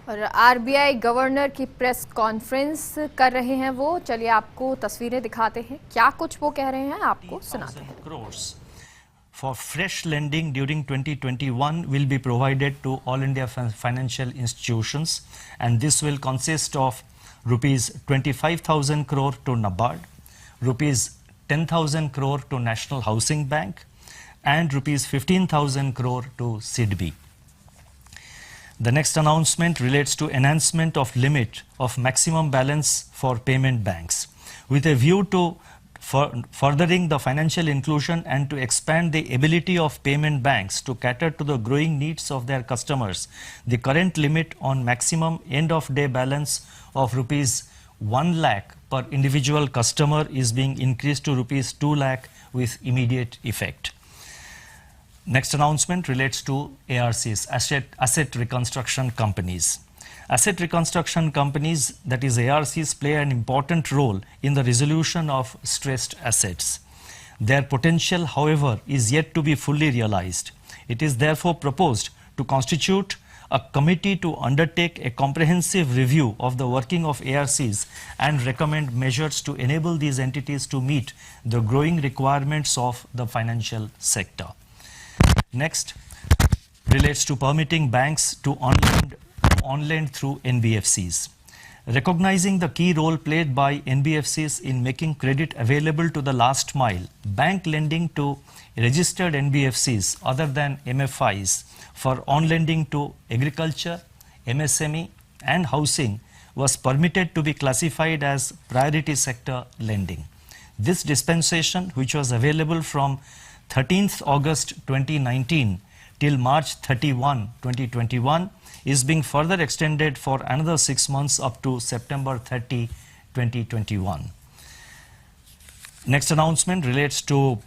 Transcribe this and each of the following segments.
और RBI governor की press conference कर रहे हैं वो। चलिए आपको तस्वीरें दिखाते हैं, क्या कुछ वो कह रहे हैं आपको सुनाते हैं। crores for fresh lending during 2021 will be provided to all India financial institutions, and this will consist of rupees 25,000 crore to NABARD, rupees 10,000 crore to National Housing Bank, and rupees 15,000 crore to SIDBI. The next announcement relates to enhancement of limit of maximum balance for payment banks. With a view to furthering the financial inclusion and to expand the ability of payment banks to cater to the growing needs of their customers, the current limit on maximum end-of-day balance of rupees 1 lakh per individual customer is being increased to rupees 2 lakh with immediate effect. Next announcement relates to ARCs, asset reconstruction companies. Asset reconstruction companies, that is ARCs, play an important role in the resolution of stressed assets. Their potential, however, is yet to be fully realized. It is therefore proposed to constitute a committee to undertake a comprehensive review of the working of ARCs and recommend measures to enable these entities to meet the growing requirements of the financial sector. Next relates to permitting banks to on-lend through NBFCs. Recognizing the key role played by NBFCs in making credit available to the last mile, bank lending to registered NBFCs other than MFIs for on-lending to agriculture, MSME and housing was permitted to be classified as priority sector lending. This dispensation, which was available from 13th August 2019 till March 31, 2021 is being further extended for another 6 months up to September 30, 2021. Next announcement relates to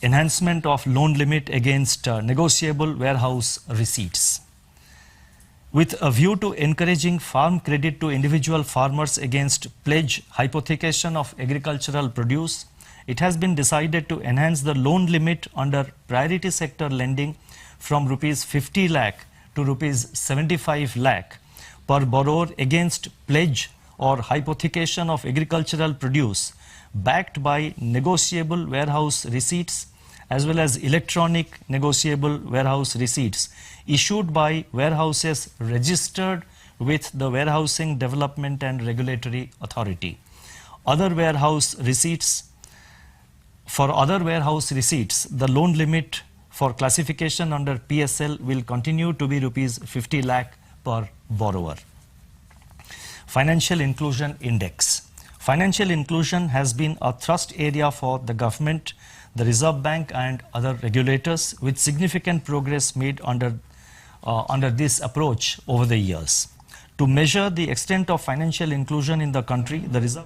enhancement of loan limit against negotiable warehouse receipts. With a view to encouraging farm credit to individual farmers against pledge hypothecation of agricultural produce, it has been decided to enhance the loan limit under priority sector lending from rupees 50 lakh to rupees 75 lakh per borrower against pledge or hypothecation of agricultural produce backed by negotiable warehouse receipts as well as electronic negotiable warehouse receipts issued by warehouses registered with the Warehousing Development and Regulatory Authority. For other warehouse receipts, the loan limit for classification under PSL will continue to be rupees 50 lakh per borrower. Financial Inclusion Index. Financial inclusion has been a thrust area for the government, the Reserve Bank and other regulators, with significant progress made under this approach over the years. To measure the extent of financial inclusion in the country, the Reserve